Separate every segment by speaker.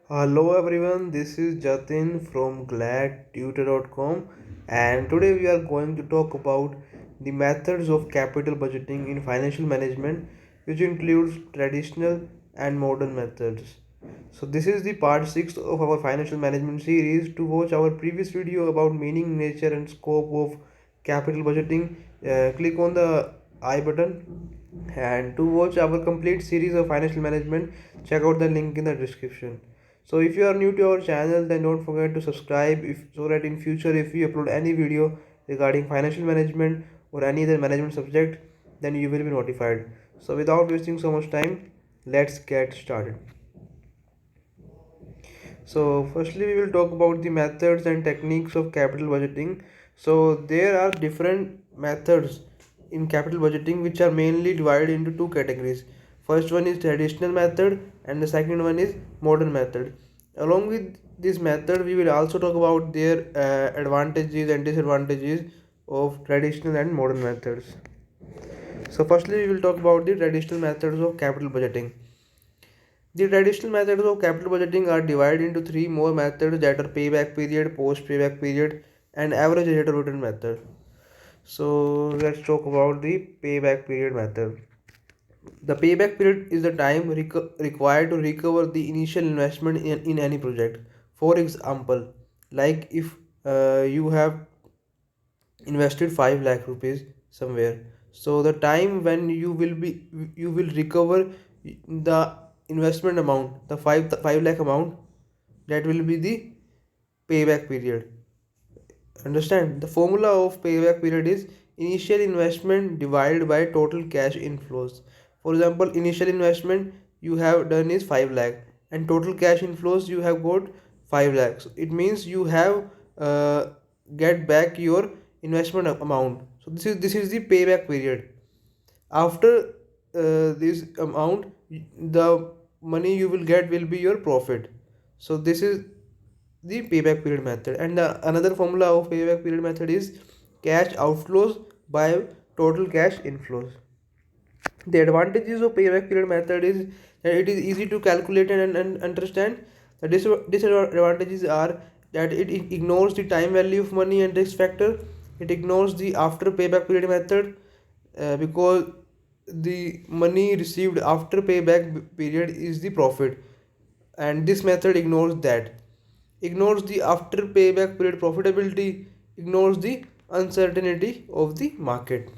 Speaker 1: Hello everyone, this is Jatin from gladtutor.com, and today we are going to talk about the methods of capital budgeting in financial management, which includes traditional and modern methods. So this is the part 6 of our financial management series. To watch our previous video about meaning, nature and scope of capital budgeting, click on the I button, and to watch our complete series of financial management, check out the link in the description. So if you are new to our channel, then don't forget to subscribe if so that in future if we upload any video regarding financial management or any other management subject, then you will be notified. So without wasting so much time, let's get started. So firstly we will talk about the methods and techniques of capital budgeting. So there are different methods in capital budgeting which are mainly divided into two categories. First one is traditional method and the second one is modern method. Along with this method we will also talk about their advantages and disadvantages of traditional and modern methods. So firstly we will talk about the traditional methods of capital budgeting. The traditional methods of capital budgeting are divided into three more methods, that are payback period, post payback period, and average rate of return method. So let's talk about the payback period method. The payback period is the time required to recover the initial investment in any project. For example, like if you have invested 5 lakh rupees somewhere, so the time when you will recover the investment amount, the 5 lakh amount, that will be the payback period. Understand, the formula of payback period is initial investment divided by total cash inflows. For example, initial investment you have done is 5 lakh and total cash inflows you have got 5 lakhs. It means you have uh, get back your investment amount. So this is the payback period. After this amount, the money you will get will be your profit. So this is the payback period method, and another formula of payback period method is cash outflows by total cash inflows. The advantages of payback period method is that it is easy to calculate and understand. The disadvantages are that it ignores the time value of money and risk factor. It ignores the after payback period method, because the money received after payback period is the profit, and this method ignores that, ignores the after payback period profitability, ignores the uncertainty of the market.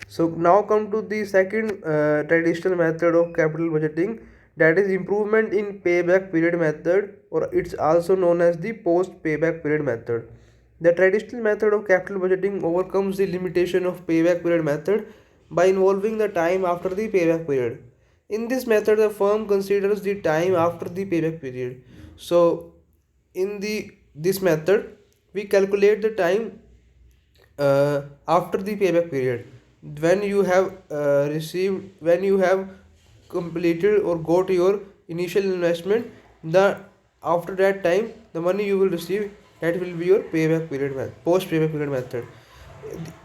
Speaker 1: So now come to the second traditional method of capital budgeting, that is improvement in payback period method, or it's also known as the post payback period method. The traditional method of capital budgeting overcomes the limitation of payback period method by involving the time after the payback period. In this method, the firm considers the time after the payback period. So in the this method, we calculate the time after the payback period, when you have when you have completed or got your initial investment, the after that time the money you will receive, that will be your payback period post payback period method.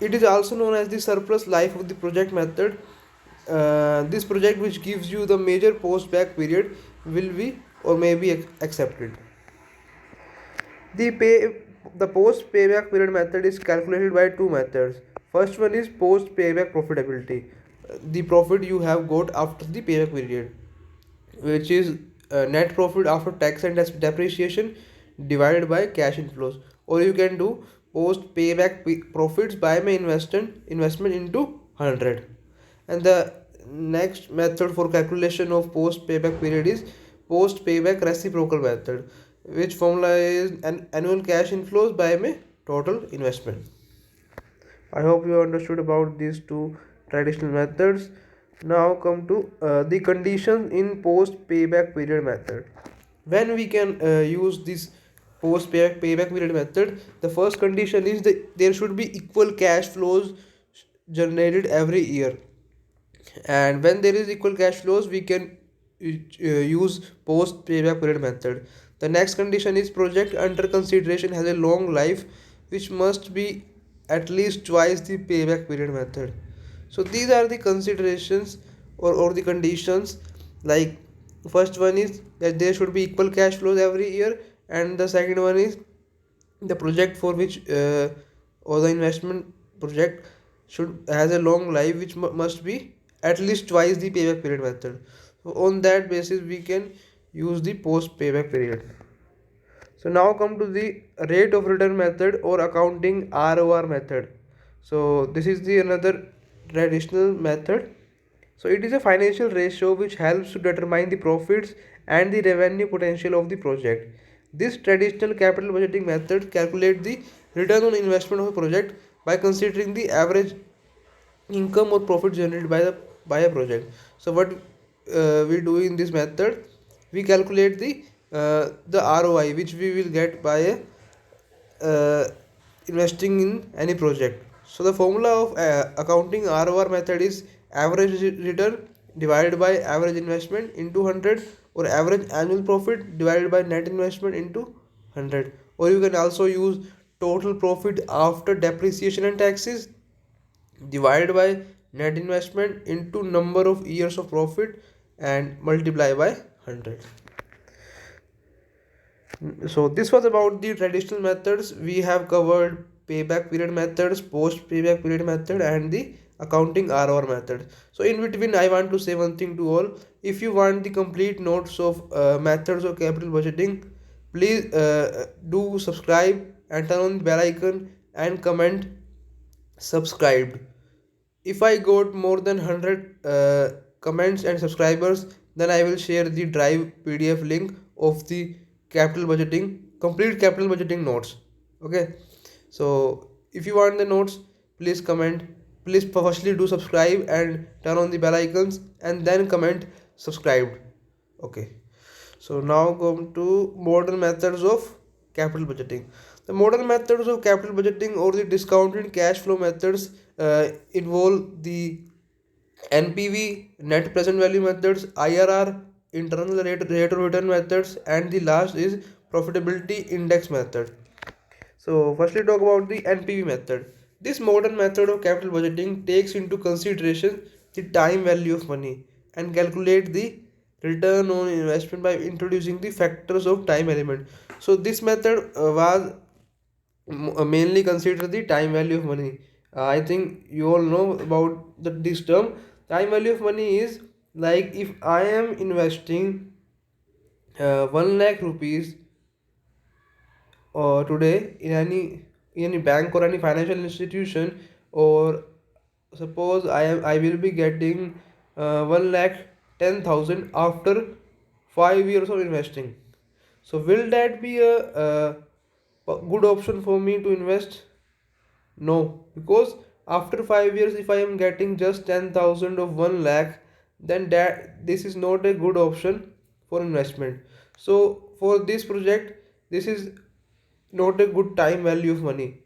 Speaker 1: It is also known as the surplus life of the project method. This project which gives you the major post back period will be or may be accepted. The post payback period method is calculated by two methods. First one is post payback profitability, the profit you have got after the payback period, which is net profit after tax and depreciation divided by cash inflows. Or you can do post payback profits by my investment into 100. And the next method for calculation of post payback period is post payback reciprocal method, which formula is an annual cash inflows by my total investment. I hope you understood about these two traditional methods. Now come to the conditions in post payback period method. When we can use this post payback period method, the first condition is that there should be equal cash flows generated every year. And when there is equal cash flows, we can use post payback period method. The next condition is project under consideration has a long life, which must be at least twice the payback period method. So these are the considerations or the conditions. Like First one is that there should be equal cash flows every year, and the second one is the project for which or the investment project should has a long life, which must be at least twice the payback period method. So on that basis we can use the post payback period. So now come to the rate of return method or accounting ROR method. So this is the another traditional method. So it is a financial ratio which helps to determine the profits and the revenue potential of the project. This traditional capital budgeting method calculates the return on investment of a project by considering the average income or profit generated by a project. So what we do in this method, we calculate the ROI which we will get by uh, investing in any project. So the formula of accounting ROR method is average return divided by average investment into 100, or average annual profit divided by net investment into 100. Or you can also use total profit after depreciation and taxes divided by net investment into number of years of profit and multiply by 100. So this was about the traditional methods. We have covered payback period methods, post payback period method, and the accounting ROR method. So in between I want to say one thing to all. If you want the complete notes of methods of capital budgeting, please do subscribe and turn on the bell icon and comment subscribed. If I got more than 100 comments and subscribers, then I will share the drive PDF link of the capital budgeting complete capital budgeting notes. Okay, so if you want the notes, please comment. Please firstly do subscribe and turn on the bell icons, and then comment subscribed. Okay, so now come to modern methods of capital budgeting. The modern methods of capital budgeting or the discounted cash flow methods involve the NPV, net present value methods, IRR, internal rate of return methods, and the last is profitability index method. So firstly talk about the NPV method. This modern method of capital budgeting takes into consideration the time value of money and calculate the return on investment by introducing the factors of time element. So this method was mainly consider the time value of money. I think you all know about this term. Time value of money is like if I am investing 1 lakh rupees or today in any bank or any financial institution, or suppose I will be getting 1 lakh 10,000 after 5 years of investing. So will that be a good option for me to invest? No, because after 5 years, if I am getting just 10,000 of 1 lakh, then that this is not a good option for investment. So for this project, this is not a good time value of money.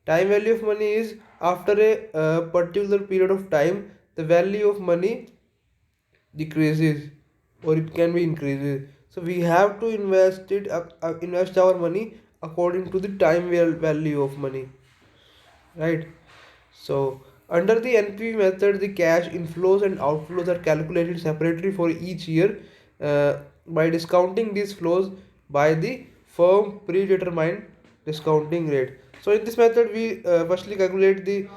Speaker 1: Time value of money is after a particular period of time, the value of money decreases or it can be increases. So we have to invest our money according to the time value of money, right? So under the NPV method, the cash inflows and outflows are calculated separately for each year by discounting these flows by the firm predetermined discounting rate. So in this method, we firstly calculate the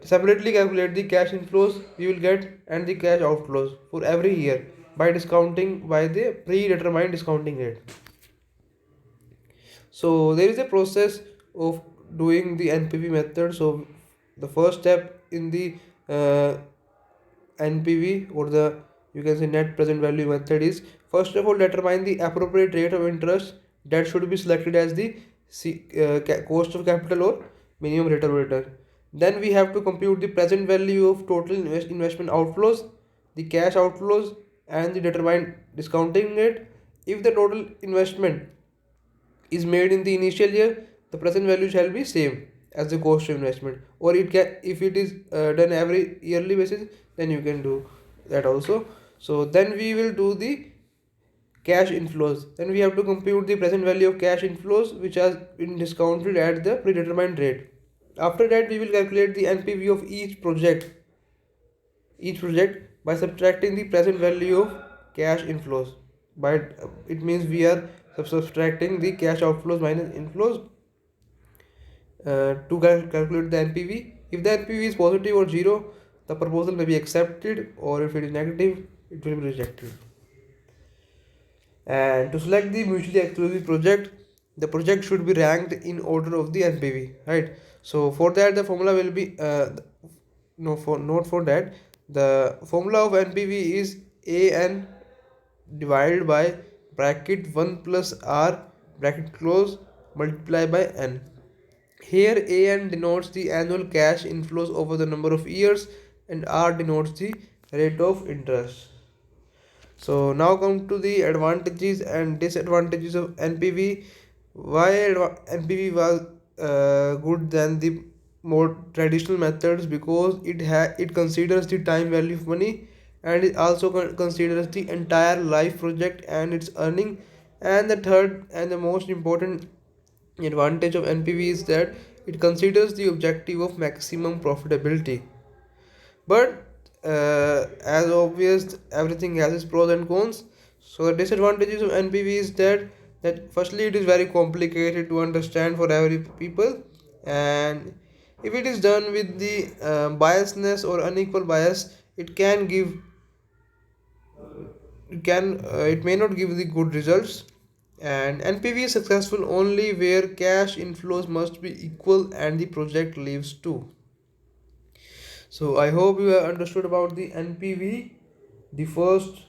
Speaker 1: separately calculate the cash inflows we will get and the cash outflows for every year by discounting by the predetermined discounting rate. So there is a process of doing the NPV method. So the first step in the NPV, or the you can say net present value method, is first of all determine the appropriate rate of interest that should be selected as the cost of capital or minimum rate of return. Then we have to compute the present value of total investment outflows, the cash outflows, and the determined discounting rate. If the total investment is made in the initial year, the present value shall be same as the cost of investment. Or it can, if it is done every yearly basis, then you can do that also. So then we will do the cash inflows. Then we have to compute the present value of cash inflows which has been discounted at the predetermined rate. After that, we will calculate the NPV of each project by subtracting the present value of cash inflows. By it means we are subtracting the cash outflows minus inflows to calculate the NPV. If the NPV is positive or zero, the proposal may be accepted, or if it is negative, it will be rejected. And to select the mutually exclusive project, the project should be ranked in order of the NPV, right? So for that, the formula will be no, for not for that, the formula of NPV is AN divided by bracket 1 plus R bracket close multiply by N. Here AN denotes the annual cash inflows over the number of years and R denotes the rate of interest. So now come to the advantages and disadvantages of NPV. Why NPV was good than the more traditional methods? Because it considers the time value of money, and it also considers the entire life project and its earning. And the third and the most important advantage of NPV is that it considers the objective of maximum profitability. But as obvious, everything has its pros and cons. So the disadvantages of NPV is that firstly it is very complicated to understand for every people, and if it is done with the biasness or unequal bias, it may not give the good results. And NPV is successful only where cash inflows must be equal and the project leaves too. So I hope you have understood about the NPV, the first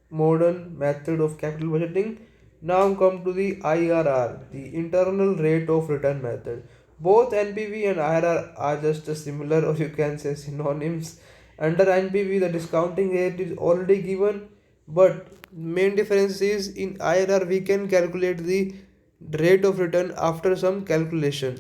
Speaker 1: modern method of capital budgeting. Now come to the IRR, the internal rate of return method. Both NPV and IRR are just a similar, or you can say synonyms. Under NPV, the discounting rate is already given, but main difference is in IRR we can calculate the rate of return after some calculation.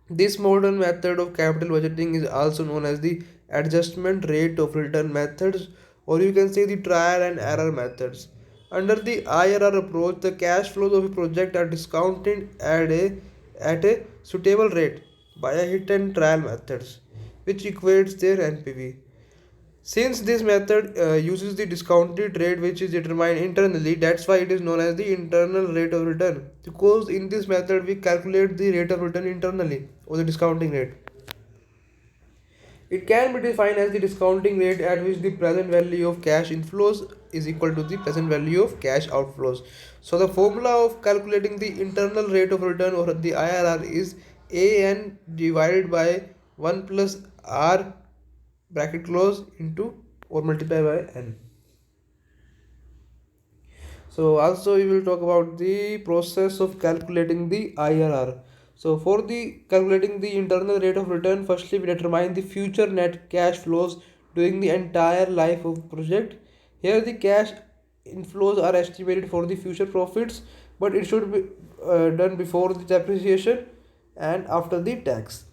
Speaker 1: This modern method of capital budgeting is also known as the adjustment rate of return methods, or you can say the trial and error methods. Under the IRR approach, the cash flows of a project are discounted at a suitable rate by a hit and trial methods, which equates their NPV. Since this method uses the discounted rate which is determined internally, that's why it is known as the internal rate of return. Because in this method we calculate the rate of return internally, or the discounting rate. It can be defined as the discounting rate at which the present value of cash inflows is equal to the present value of cash outflows. So the formula of calculating the internal rate of return, or the IRR, is AN divided by 1 plus R bracket close into or multiply by N. So also we will talk about the process of calculating the IRR. So for the calculating the internal rate of return, firstly we determine the future net cash flows during the entire life of project. Here the cash inflows are estimated for the future profits, but it should be done before the depreciation and after the tax.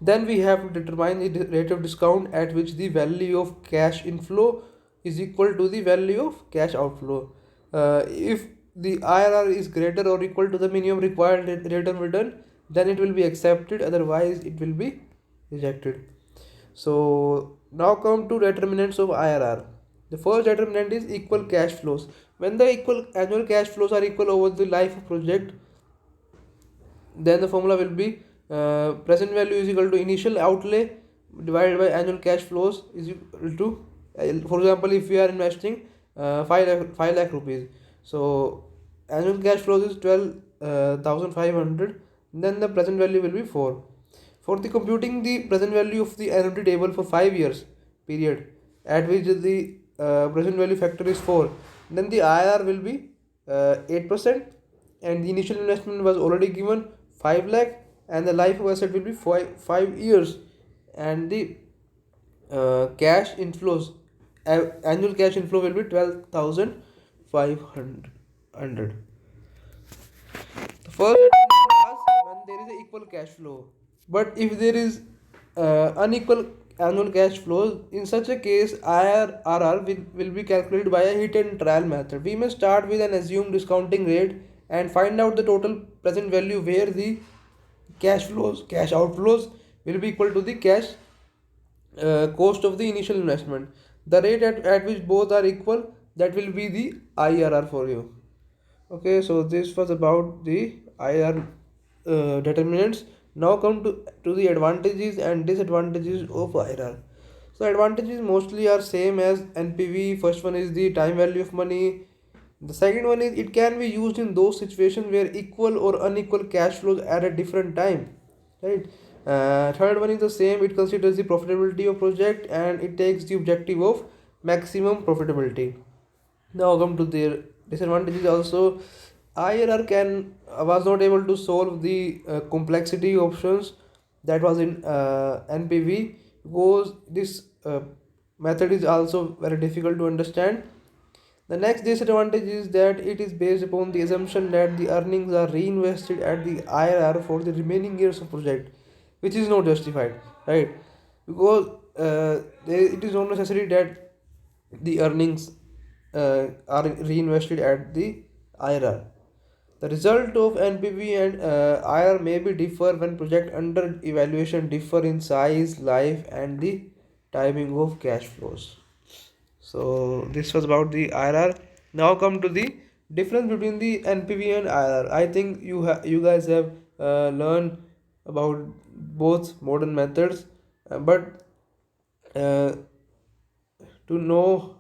Speaker 1: Then we have to determine the rate of discount at which the value of cash inflow is equal to the value of cash outflow. If the IRR is greater or equal to the minimum required rate of return, then it will be accepted, otherwise it will be rejected. So now come to determinants of IRR. The first determinant is equal cash flows. When the equal annual cash flows are equal over the life of project, then the formula will be present value is equal to initial outlay divided by annual cash flows is equal to for example, if we are investing 5 lakh rupees, so annual cash flows is 12,500, then the present value will be 4. For the computing the present value of the annuity table for 5 years period at which the present value factor is 4, then the IRR will be 8%, and the initial investment was already given 5 lakh, and the life of asset will be 5 years, and the cash inflows annual cash inflow will be 12,500. The first determinant was when there is a equal cash flow, but if there is unequal annual cash flows, in such a case IRR will be calculated by a hit and trial method. We may start with an assumed discounting rate and find out the total present value where the cash outflows will be equal to the cash cost of the initial investment. The rate at which both are equal, that will be the IRR for you. Okay, so this was about the IR determinants. Now come to the advantages and disadvantages of IRR. So advantages mostly are same as NPV. First one is the time value of money. The second one is it can be used in those situations where equal or unequal cash flows at a different time, right? Third one is the same. It considers the profitability of project and it takes the objective of maximum profitability. Now come to their disadvantages also. IRR can was not able to solve the complexity options that was in NPV, because this method is also very difficult to understand. The next disadvantage is that it is based upon the assumption that the earnings are reinvested at the IRR for the remaining years of project, which is not justified, right? Because it is not necessary that the earnings are reinvested at the IRR. The result of NPV and IR may be differ when project under evaluation differ in size, life, and the timing of cash flows. So this was about the IRR. Now come to the difference between the NPV and IRR. I think you guys have learned about both modern methods, but uh, to know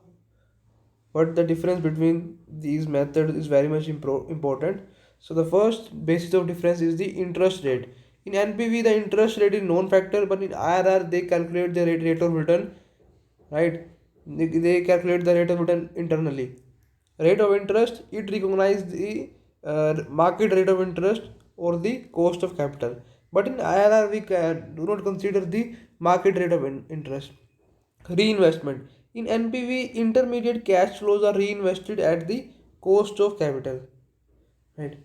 Speaker 1: what the difference between these methods is very much important. So the first basis of difference is the interest rate. In NPV the interest rate is known factor, but in IRR they calculate the rate of return, right? They calculate the rate of return internally. Rate of interest, it recognizes the market rate of interest or the cost of capital, but in IRR we do not consider the market rate of interest. Reinvestment. In NPV, intermediate cash flows are reinvested at the cost of capital, right?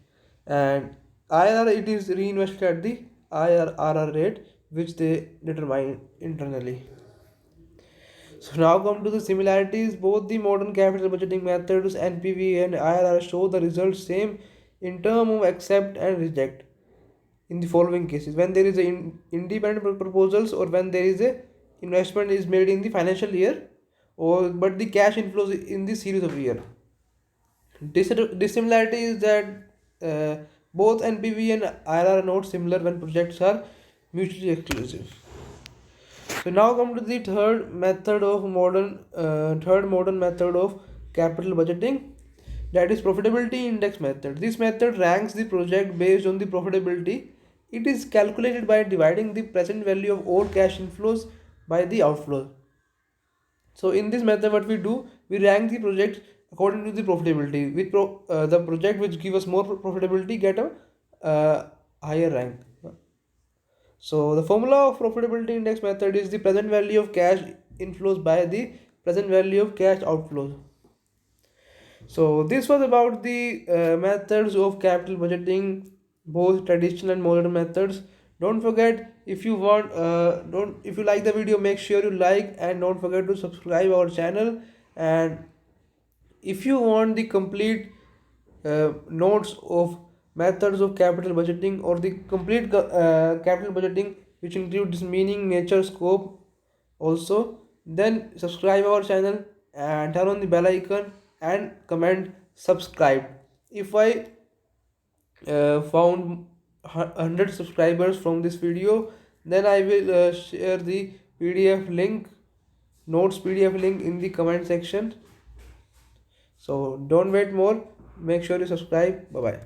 Speaker 1: And IRR, it is reinvested at the IRR rate which they determine internally. So now come to the similarities. Both the modern capital budgeting methods NPV and IRR show the results same in terms of accept and reject in the following cases: when there is a independent proposals, or when there is a investment is made in the financial year, or but the cash inflows in the series of year. Dissimilarity is that both NPV and IRR are not similar when projects are mutually exclusive. So now come to the third modern method of capital budgeting, that is profitability index method. This method ranks the project based on the profitability. It is calculated by dividing the present value of all cash inflows by the outflows. So in this method what we do, we rank the project according to the profitability. The project which give us more profitability get a higher rank. So the formula of profitability index method is the present value of cash inflows by the present value of cash outflows. So this was about the methods of capital budgeting, both traditional and modern methods. Don't forget, if you want, don't if you like the video, make sure you like and don't forget to subscribe our channel. And if you want the complete notes of methods of capital budgeting, or the complete capital budgeting which includes meaning, nature, scope also, then subscribe our channel and turn on the bell icon and comment subscribe. If I found 100 subscribers from this video, then I will share the PDF link, notes PDF link in the comment section. So don't wait more, make sure you subscribe. Bye bye.